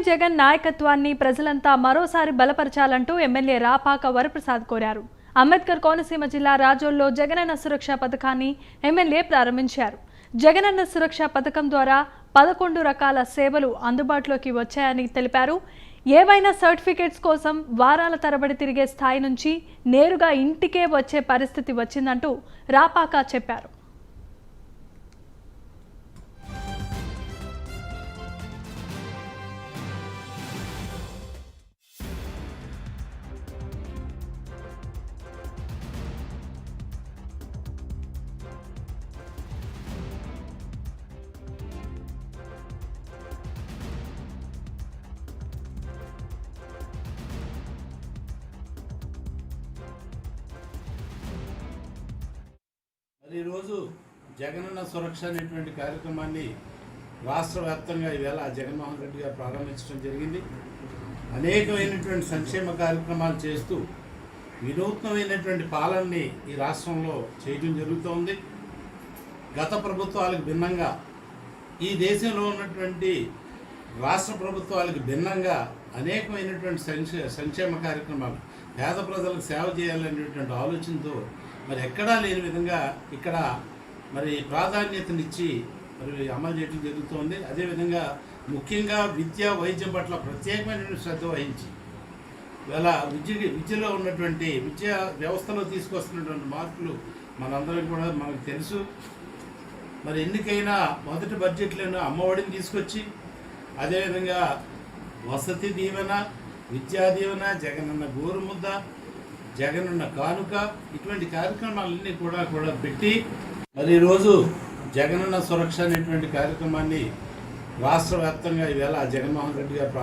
CM Jagan నాయకత్వాన్ని ప్రజలంతా మరోసారి బలపరచాలంటూ ఎమ్మెల్యే రాపాక వరప్రసాద్ కోరారు. అంబేద్కర్ కోనసీమ జిల్లా రాజోల్లో జగనన్న సురక్ష పథకాన్ని ఎమ్మెల్యే ప్రారంభించారు. జగనన్న సురక్ష పథకం ద్వారా 11 రకాల సేవలు అందుబాటులోకి వచ్చాయని తెలిపారు. ఏవైనా సర్టిఫికెట్స్ కోసం వారాల తరబడి తిరిగే స్థాయి నుంచి నేరుగా ఇంటికే వచ్చే పరిస్థితి వచ్చిందంటూ రాపాక చెప్పారు. ఈరోజు జగనన్న సురక్ష అనేటువంటి కార్యక్రమాన్ని రాష్ట్ర వ్యాప్తంగా ఈవేళ జగన్మోహన్ రెడ్డి గారు ప్రారంభించడం జరిగింది. అనేకమైనటువంటి సంక్షేమ కార్యక్రమాలు చేస్తూ వినూత్నమైనటువంటి పాలనని ఈ రాష్ట్రంలో చేయడం జరుగుతోంది. గత ప్రభుత్వాలకు భిన్నంగా ఈ దేశంలో ఉన్నటువంటి రాష్ట్ర ప్రభుత్వాలకు భిన్నంగా అనేకమైనటువంటి సంక్షేమ కార్యక్రమాలు పేద ప్రజలకు సేవ చేయాలనేటువంటి ఆలోచనతో మరి ఎక్కడా లేని విధంగా ఇక్కడ మరి ప్రాధాన్యతనిచ్చి మరి అమలు చేయడం జరుగుతోంది. అదేవిధంగా ముఖ్యంగా విద్య వైద్యం పట్ల ప్రత్యేకమైనటువంటి శ్రద్ధ వహించి ఇవాళ విద్యలో ఉన్నటువంటి విద్యా వ్యవస్థలో తీసుకొస్తున్నటువంటి మార్పులు మనందరం కూడా మనకు తెలుసు. మరి ఎన్నికైనా మొదటి బడ్జెట్లోనూ అమ్మఒడిని తీసుకొచ్చి అదేవిధంగా వసతి దీవెన, విద్యా దీవెన, జగనన్న గోరుముద్ద, జగనన్న కానుక ఇటువంటి కార్యక్రమాలన్నీ కూడా పెట్టి మరి ఈరోజు జగనన్న సురక్ష అనేటువంటి కార్యక్రమాన్ని రాష్ట్ర వ్యాప్తంగా ఈవేళ జగన్మోహన్ రెడ్డి గారు